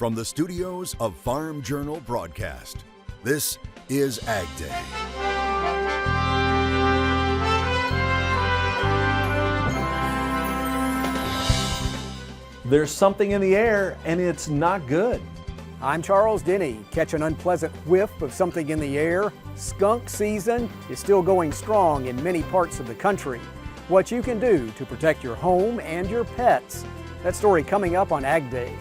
From the studios of Farm Journal Broadcast, this is AgDay. There's something in the air and it's not good. I'm Charles Denny. Catch an unpleasant whiff of something in the air. Skunk season is still going strong in many parts of the country. What you can do to protect your home and your pets. That story coming up on AgDay.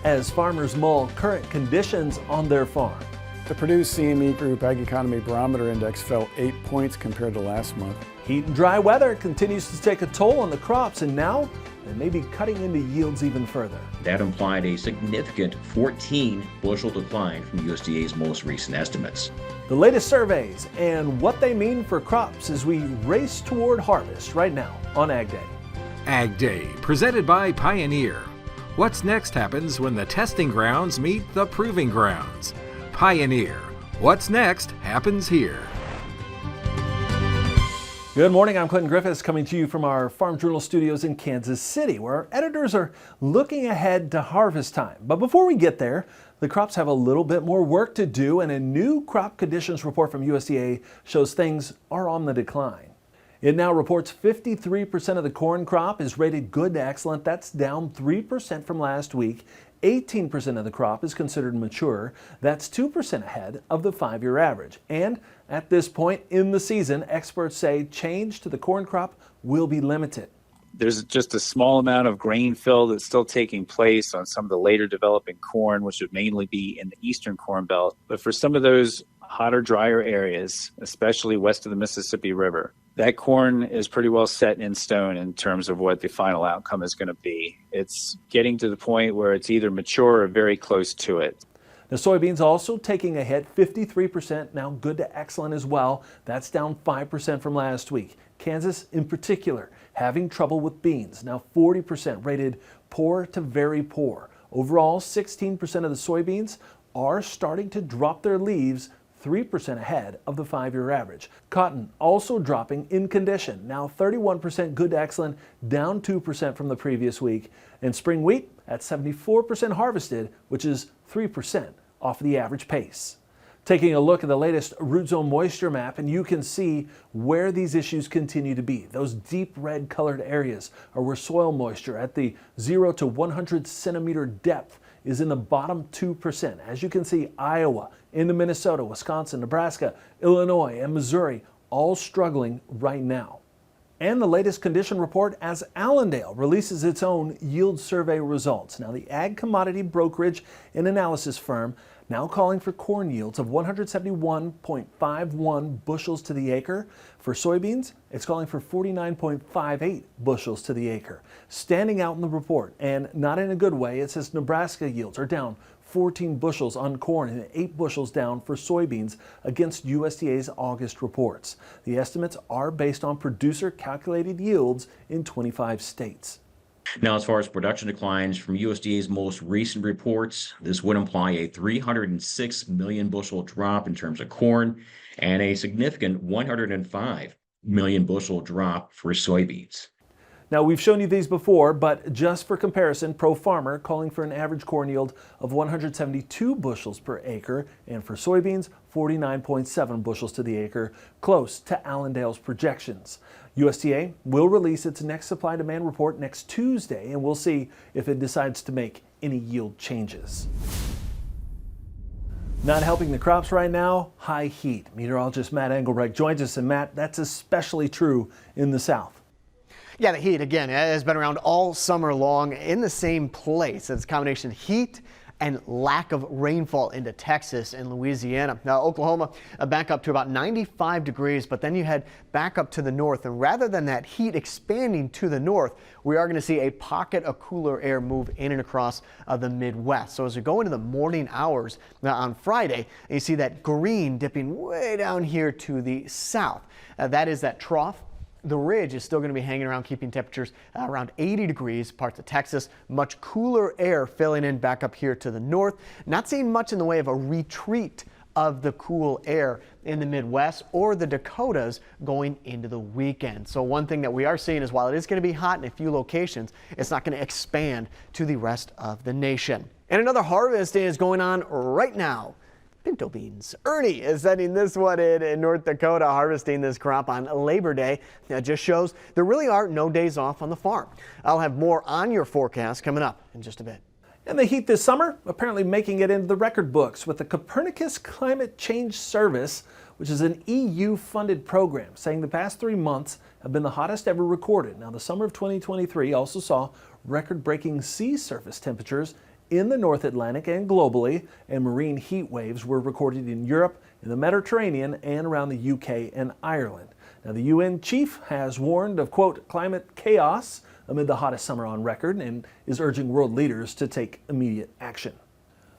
As farmers mull current conditions on their farm. The Purdue CME Group Ag Economy Barometer Index fell 8 points compared to last month. Heat and dry weather continues to take a toll on the crops, and now they may be cutting into yields even further. That implied a significant 14 bushel decline from USDA's most recent estimates. The latest surveys and what they mean for crops as we race toward harvest right now on AgDay. AgDay, presented by Pioneer. What's next happens when the testing grounds meet the proving grounds. Pioneer. What's next happens here. Good morning, I'm Clinton Griffiths coming to you from our Farm Journal studios in Kansas City, where our editors are looking ahead to harvest time. But before we get there, the crops have a little bit more work to do, and a new crop conditions report from USDA shows things are on the decline. It now reports 53% of the corn crop is rated good to excellent. That's down 3% from last week. 18% of the crop is considered mature. That's 2% ahead of the 5-year average. And at this point in the season, experts say change to the corn crop will be limited. There's just a small amount of grain fill that's still taking place on some of the later developing corn, which would mainly be in the eastern corn belt. But for some of those hotter, drier areas, especially west of the Mississippi River, that corn is pretty well set in stone in terms of what the final outcome is going to be. It's getting to the point where it's either mature or very close to it. The soybeans also taking a hit, 53%, now good to excellent as well. That's down 5% from last week. Kansas in particular having trouble with beans, now 40% rated poor to very poor. Overall, 16% of the soybeans are starting to drop their leaves, 3% ahead of the 5-year average. Cotton also dropping in condition, now 31% good to excellent, down 2% from the previous week. And spring wheat at 74% harvested, which is 3% off the average pace. Taking a look at the latest root zone moisture map, and you can see where these issues continue to be. Those deep red colored areas are where soil moisture at the 0 to 100 centimeter depth is in the bottom 2%. As you can see, Iowa, into Minnesota, Wisconsin, Nebraska, Illinois, and Missouri all struggling right now. And the latest condition report as Allendale releases its own yield survey results. Now, the ag commodity brokerage and analysis firm now calling for corn yields of 171.51 bushels to the acre. For soybeans, it's calling for 49.58 bushels to the acre. Standing out in the report, and not in a good way, it says Nebraska yields are down 14 bushels on corn and 8 bushels down for soybeans against USDA's August reports. The estimates are based on producer calculated yields in 25 states. Now, as far as production declines from USDA's most recent reports, this would imply a 306 million bushel drop in terms of corn and a significant 105 million bushel drop for soybeans. Now, we've shown you these before, but just for comparison, Pro Farmer calling for an average corn yield of 172 bushels per acre, and for soybeans, 49.7 bushels to the acre, close to Allendale's projections. USDA will release its next supply-demand report next Tuesday, and we'll see if it decides to make any yield changes. Not helping the crops right now, high heat. Meteorologist Matt Engelbrecht joins us, and Matt, that's especially true in the South. Yeah, the heat, again, has been around all summer long in the same place. It's a combination of heat and lack of rainfall into Texas and Louisiana. Now, Oklahoma back up to about 95 degrees, but then you head back up to the north. And rather than that heat expanding to the north, we are going to see a pocket of cooler air move in and across the Midwest. So as we go into the morning hours on Friday, you see that green dipping way down here to the south. That is that trough. The ridge is still going to be hanging around, keeping temperatures around 80 degrees, parts of Texas. Much cooler air filling in back up here to the north. Not seeing much in the way of a retreat of the cool air in the Midwest or the Dakotas going into the weekend. So one thing that we are seeing is while it is going to be hot in a few locations, it's not going to expand to the rest of the nation. And another harvest is going on right now. Pinto beans. Ernie is sending this one in North Dakota, harvesting this crop on Labor Day. That just shows there really are no days off on the farm. I'll have more on your forecast coming up in just a bit. And the heat this summer apparently making it into the record books with the Copernicus Climate Change Service, which is an EU-funded program, saying the past 3 months have been the hottest ever recorded. Now, the summer of 2023 also saw record-breaking sea surface temperatures in the North Atlantic and globally, and marine heat waves were recorded in Europe, in the Mediterranean, and around the UK and Ireland. Now, the UN chief has warned of, quote, climate chaos amid the hottest summer on record and is urging world leaders to take immediate action.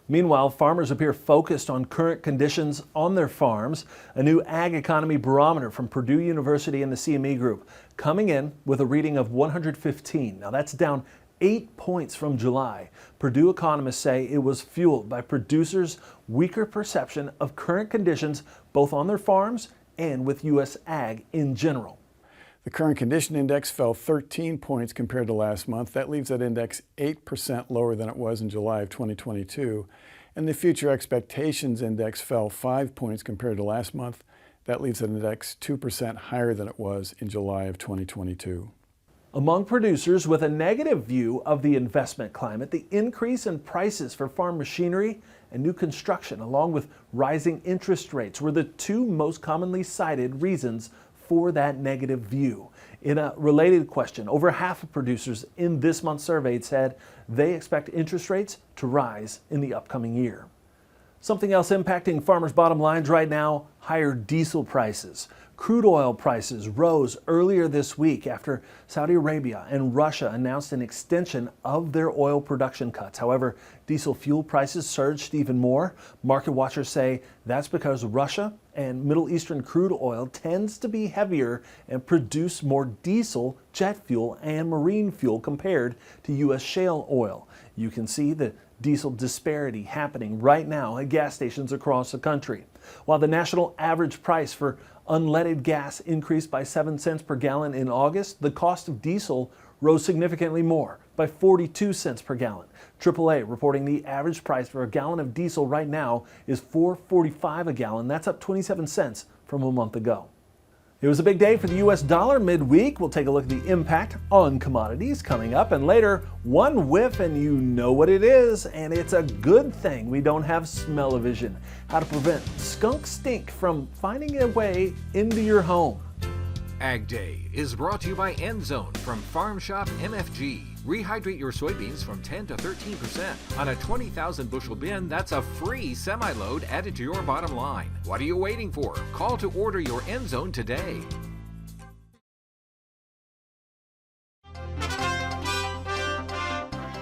Meanwhile, farmers appear focused on current conditions on their farms. A new ag economy barometer from Purdue University and the CME Group coming in with a reading of 115. Now, that's down 8 points from July. Purdue economists say it was fueled by producers' weaker perception of current conditions both on their farms and with U.S. ag in general. The current condition index fell 13 points compared to last month. That leaves that index 8% lower than it was in July of 2022. And the future expectations index fell 5 points compared to last month. That leaves that index 2% higher than it was in July of 2022. Among producers with a negative view of the investment climate, the increase in prices for farm machinery and new construction, along with rising interest rates, were the two most commonly cited reasons for that negative view. In a related question, over half of producers in this month's survey said they expect interest rates to rise in the upcoming year. Something else impacting farmers' bottom lines right now, higher diesel prices. Crude oil prices rose earlier this week after Saudi Arabia and Russia announced an extension of their oil production cuts. However, diesel fuel prices surged even more. Market watchers say that's because Russia and Middle Eastern crude oil tends to be heavier and produce more diesel, jet fuel, and marine fuel compared to U.S. shale oil. You can see the diesel disparity happening right now at gas stations across the country. While the national average price for unleaded gas increased by 7 cents per gallon in August, the cost of diesel rose significantly more, by 42 cents per gallon. AAA reporting the average price for a gallon of diesel right now is $4.45 a gallon. That's up 27 cents from a month ago. It was a big day for the U.S. dollar midweek. We'll take a look at the impact on commodities coming up. And later, one whiff and you know what it is. And it's a good thing we don't have smell-o-vision. How to prevent skunk stink from finding a way into your home. AgDay is brought to you by Endzone from Farm Shop MFG. Rehydrate your soybeans from 10 to 13%. On a 20,000 bushel bin, that's a free semi-load added to your bottom line. What are you waiting for? Call to order your Endzone today.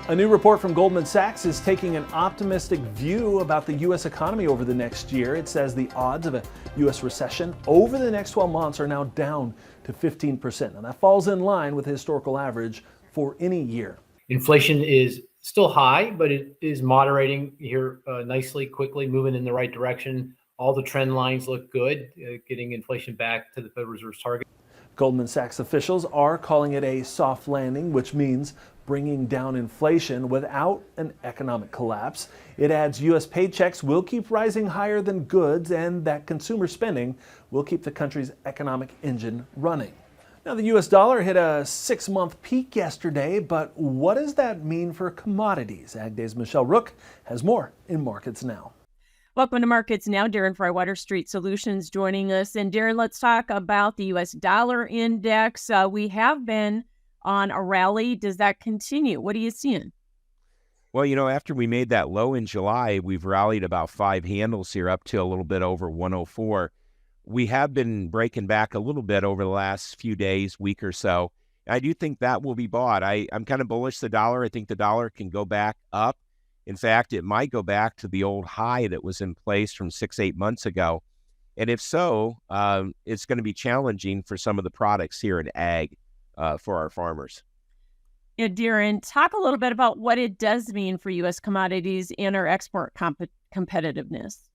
A new report from Goldman Sachs is taking an optimistic view about the U.S. economy over the next year. It says the odds of a U.S. recession over the next 12 months are now down to 15%. And that falls in line with the historical average for any year. Inflation is still high, but it is moderating here nicely, quickly, moving in the right direction. All the trend lines look good, getting inflation back to the Federal Reserve's target. Goldman Sachs officials are calling it a soft landing, which means bringing down inflation without an economic collapse. It adds U.S. paychecks will keep rising higher than goods and that consumer spending will keep the country's economic engine running. Now, the U.S. dollar hit a 6-month peak yesterday, but what does that mean for commodities? AgDay's Michelle Rook has more in Markets Now. Welcome to Markets Now. Darren Fry, Water Street Solutions, joining us. And Darren, let's talk about the U.S. dollar index. We have been on a rally. Does that continue? What are you seeing? Well, you know, after we made that low in July, we've rallied about 5 handles here up to a little bit over 104. We have been breaking back a little bit over the last few days, week or so. I do think that will be bought. I'm kind of bullish the dollar. I think the dollar can go back up. In fact, it might go back to the old high that was in place from 6-8 months ago. And if so, it's going to be challenging for some of the products here in ag for our farmers. Yeah, Darren, talk a little bit about what it does mean for U.S. commodities and our export competitiveness.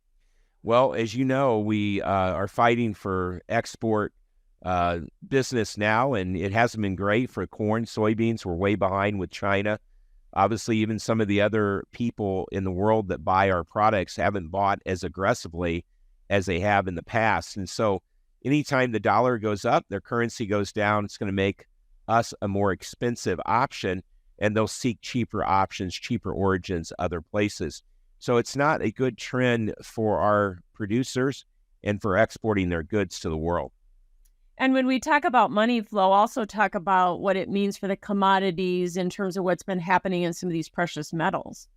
Well, as you know, we are fighting for export business now, and it hasn't been great for corn. Soybeans, we're way behind with China. Obviously, even some of the other people in the world that buy our products haven't bought as aggressively as they have in the past. And so anytime the dollar goes up, their currency goes down, it's going to make us a more expensive option, and they'll seek cheaper options, cheaper origins, other places. So it's not a good trend for our producers and for exporting their goods to the world. And when we talk about money flow, also talk about what it means for the commodities in terms of what's been happening in some of these precious metals.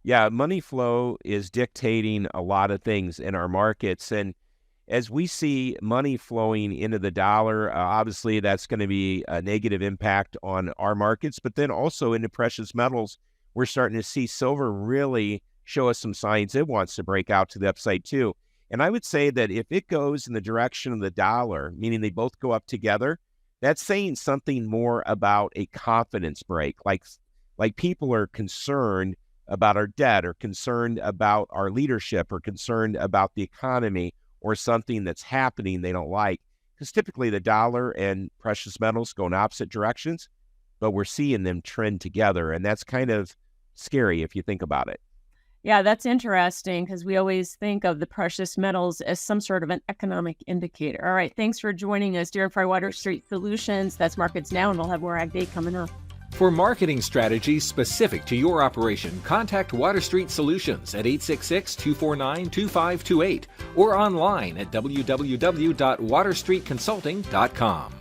Yeah, money flow is dictating a lot of things in our markets. And as we see money flowing into the dollar, obviously that's going to be a negative impact on our markets, but then also into precious metals, we're starting to see silver really show us some signs it wants to break out to the upside too. And I would say that if it goes in the direction of the dollar, meaning they both go up together, that's saying something more about a confidence break, like people are concerned about our debt or concerned about our leadership or concerned about the economy or something that's happening they don't like. Because typically the dollar and precious metals go in opposite directions, but we're seeing them trend together. And that's kind of scary if you think about it. Yeah, that's interesting because we always think of the precious metals as some sort of an economic indicator. All right, thanks for joining us, Darren Fry, Water Street Solutions. That's Markets Now, and we'll have more AgDay coming up. For marketing strategies specific to your operation, contact Water Street Solutions at 866-249-2528 or online at www.waterstreetconsulting.com.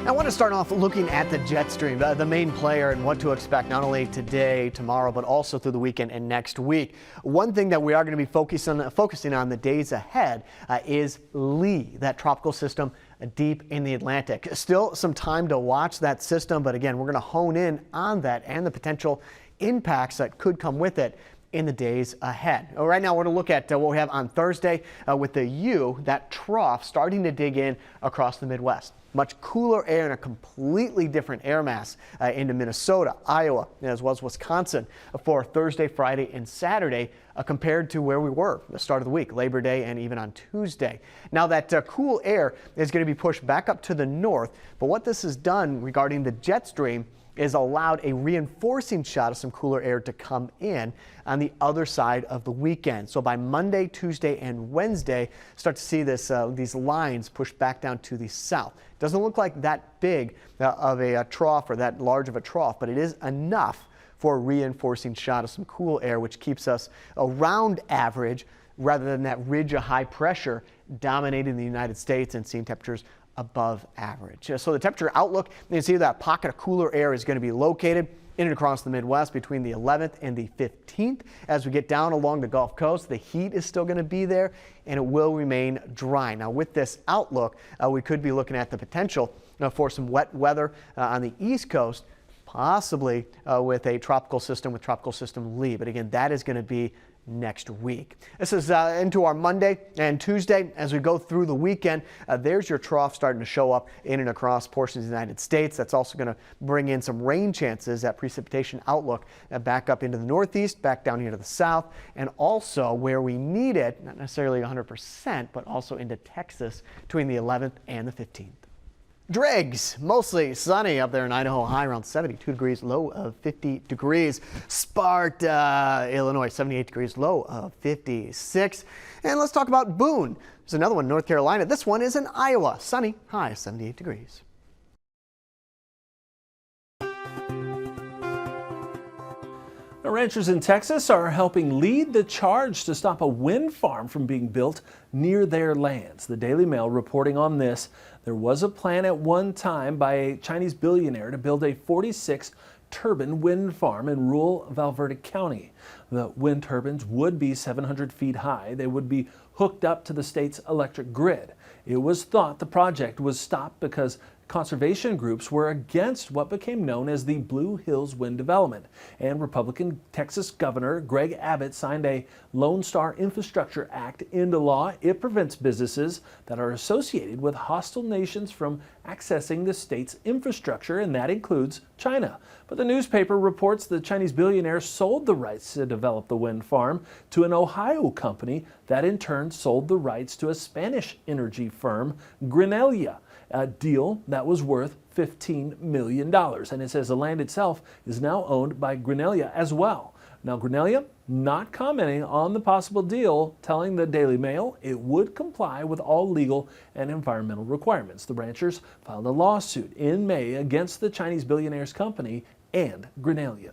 I want to start off looking at the jet stream, the main player, and what to expect not only today, tomorrow, but also through the weekend and next week. One thing that we are going to be focusing on the days ahead is Lee, that tropical system deep in the Atlantic. Still some time to watch that system, but again, we're going to hone in on that and the potential impacts that could come with it in the days ahead. Right now, we're going to look at what we have on Thursday with the U, that trough starting to dig in across the Midwest. Much cooler air and a completely different air mass into Minnesota, Iowa, as well as Wisconsin for Thursday, Friday, and Saturday compared to where we were the start of the week, Labor Day, and even on Tuesday. Now that cool air is going to be pushed back up to the north, but what this has done regarding the jet stream is allowed a reinforcing shot of some cooler air to come in on the other side of the weekend. So by Monday, Tuesday, and Wednesday, start to see this these lines pushed back down to the south. Doesn't look like that big of a trough or that large of a trough, but it is enough for a reinforcing shot of some cool air, which keeps us around average rather than that ridge of high pressure dominating the United States and seeing temperatures above average. So the temperature outlook, you can see that pocket of cooler air is going to be located in and across the Midwest between the 11th and the 15th. As we get down along the Gulf Coast, the heat is still going to be there and it will remain dry. Now with this outlook, we could be looking at the potential for some wet weather on the East Coast, possibly with a tropical system with Tropical System Lee. But again, that is going to be next week. This is into our Monday and Tuesday. As we go through the weekend, there's your trough starting to show up in and across portions of the United States. That's also going to bring in some rain chances, that precipitation outlook back up into the Northeast, back down here to the South, and also where we need it, not necessarily 100%, but also into Texas between the 11th and the 15th. Dregs, mostly sunny up there in Idaho, high around 72 degrees, low of 50 degrees. Sparta, Illinois, 78 degrees, low of 56. And let's talk about Boone. There's another one in North Carolina. This one is in Iowa, sunny, high 78 degrees. The ranchers in Texas are helping lead the charge to stop a wind farm from being built near their lands. The Daily Mail reporting on this. There was a plan at one time by a Chinese billionaire to build a 46-turbine wind farm in rural Valverde County. The wind turbines would be 700 feet high. They would be hooked up to the state's electric grid. It was thought the project was stopped because conservation groups were against what became known as the Blue Hills Wind Development, and Republican Texas Governor Greg Abbott signed a Lone Star Infrastructure Act into law. It prevents businesses that are associated with hostile nations from accessing the state's infrastructure, and that includes China. But the newspaper reports the Chinese billionaire sold the rights to develop the wind farm to an Ohio company that in turn sold the rights to a Spanish energy firm, Grinelia, a deal that was worth $15 million. And it says the land itself is now owned by Grinelia as well. Now, Grinelia not commenting on the possible deal, telling the Daily Mail it would comply with all legal and environmental requirements. The ranchers filed a lawsuit in May against the Chinese billionaire's company and Grinelia.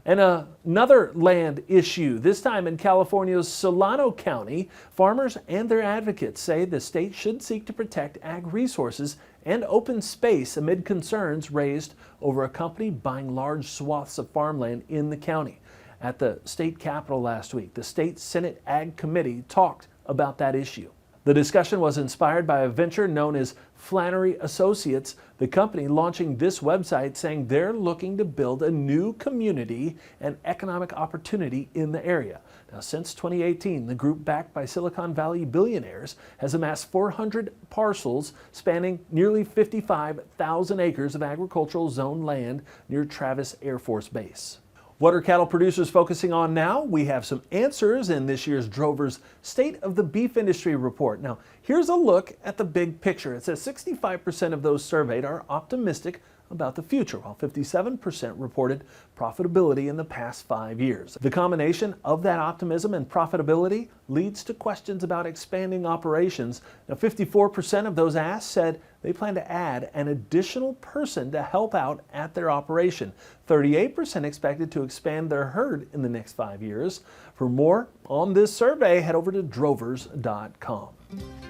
And another land issue, this time in California's Solano County, farmers and their advocates say the state should seek to protect ag resources and open space amid concerns raised over a company buying large swaths of farmland in the county. At the state capitol last week, the state Senate Ag Committee talked about that issue. The discussion was inspired by a venture known as Flannery Associates, the company launching this website saying they're looking to build a new community and economic opportunity in the area. Now, since 2018, the group backed by Silicon Valley billionaires has amassed 400 parcels spanning nearly 55,000 acres of agricultural zone land near Travis Air Force Base. What are cattle producers focusing on now? We have some answers in this year's Drover's State of the Beef Industry report. Now, here's a look at the big picture. It says 65% of those surveyed are optimistic about the future, while 57% reported profitability in the past 5 years. The combination of that optimism and profitability leads to questions about expanding operations. Now, 54% of those asked said they plan to add an additional person to help out at their operation. 38% expected to expand their herd in the next 5 years. For more on this survey, head over to drovers.com.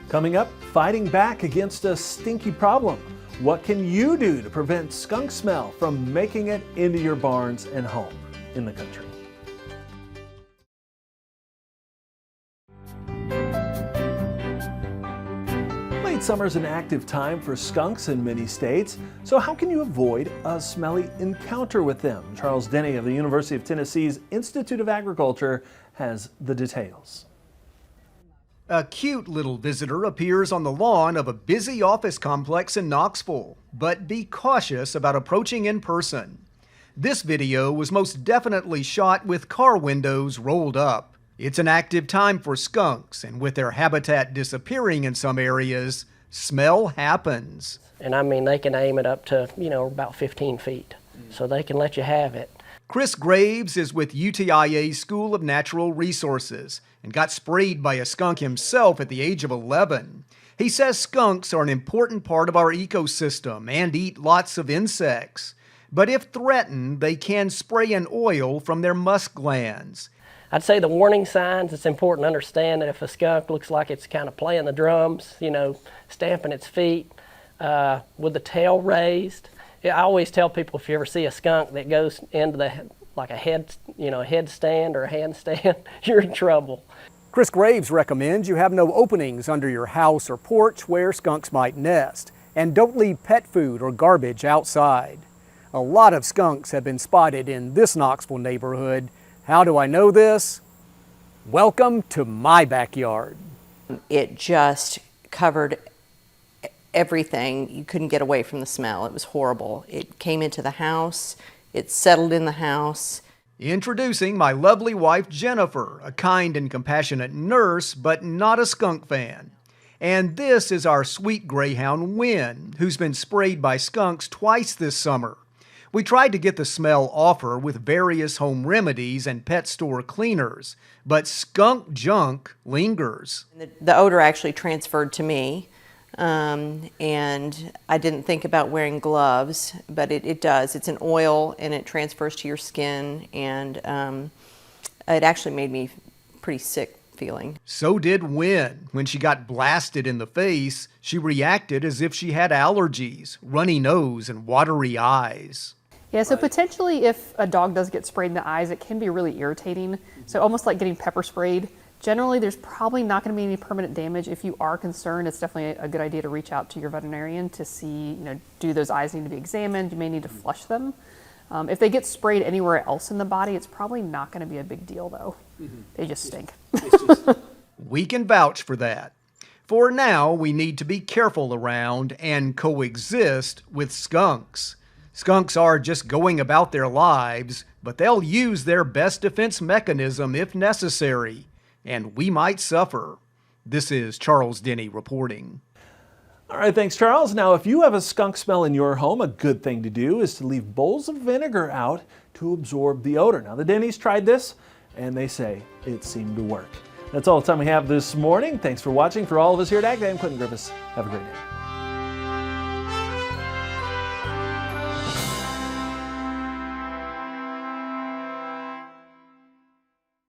Coming up, fighting back against a stinky problem. What can you do to prevent skunk smell from making it into your barns and home in the country? Late summer is an active time for skunks in many states, so how can you avoid a smelly encounter with them? Charles Denny of the University of Tennessee's Institute of Agriculture has the details. A cute little visitor appears on the lawn of a busy office complex in Knoxville, but be cautious about approaching in person. This video was most definitely shot with car windows rolled up. It's an active time for skunks, and with their habitat disappearing in some areas, smell happens. And I mean, they can aim it up to, about 15 feet, so they can let you have it. Chris Graves is with UTIA's School of Natural Resources and got sprayed by a skunk himself at the age of 11. He says skunks are an important part of our ecosystem and eat lots of insects. But if threatened, they can spray an oil from their musk glands. I'd say the warning signs, it's important to understand that if a skunk looks like it's kind of playing the drums, stamping its feet with the tail raised. I always tell people if you ever see a skunk that goes into a headstand or a handstand, you're in trouble. Chris Graves recommends you have no openings under your house or porch where skunks might nest, and don't leave pet food or garbage outside. A lot of skunks have been spotted in this Knoxville neighborhood. How do I know this? Welcome to my backyard. It just covered everything. You couldn't get away from the smell. It was horrible. It came into the house. It settled in the house. Introducing my lovely wife, Jennifer, a kind and compassionate nurse, but not a skunk fan. And this is our sweet greyhound, Wynn, who's been sprayed by skunks twice this summer. We tried to get the smell off her with various home remedies and pet store cleaners, but skunk junk lingers. The odor actually transferred to me. And I didn't think about wearing gloves, but it does. It's an oil and it transfers to your skin, and it actually made me pretty sick feeling. So did Wynn. When she got blasted in the face, she reacted as if she had allergies, runny nose and watery eyes. Yeah, so potentially if a dog does get sprayed in the eyes, it can be really irritating. So almost like getting pepper sprayed, Generally, there's probably not going to be any permanent damage. If you are concerned, it's definitely a good idea to reach out to your veterinarian to see, do those eyes need to be examined? You may need to flush them. If they get sprayed anywhere else in the body, it's probably not going to be a big deal, though. They just stink. We can vouch for that. For now, we need to be careful around and coexist with skunks. Skunks are just going about their lives, but they'll use their best defense mechanism if necessary, and we might suffer. This is Charles Denny reporting. All right, thanks, Charles. Now, if you have a skunk smell in your home, a good thing to do is to leave bowls of vinegar out to absorb the odor. Now, the Denny's tried this, and they say it seemed to work. That's all the time we have this morning. Thanks for watching. For all of us here at AgDay, I'm Clinton Griffiths. Have a great day.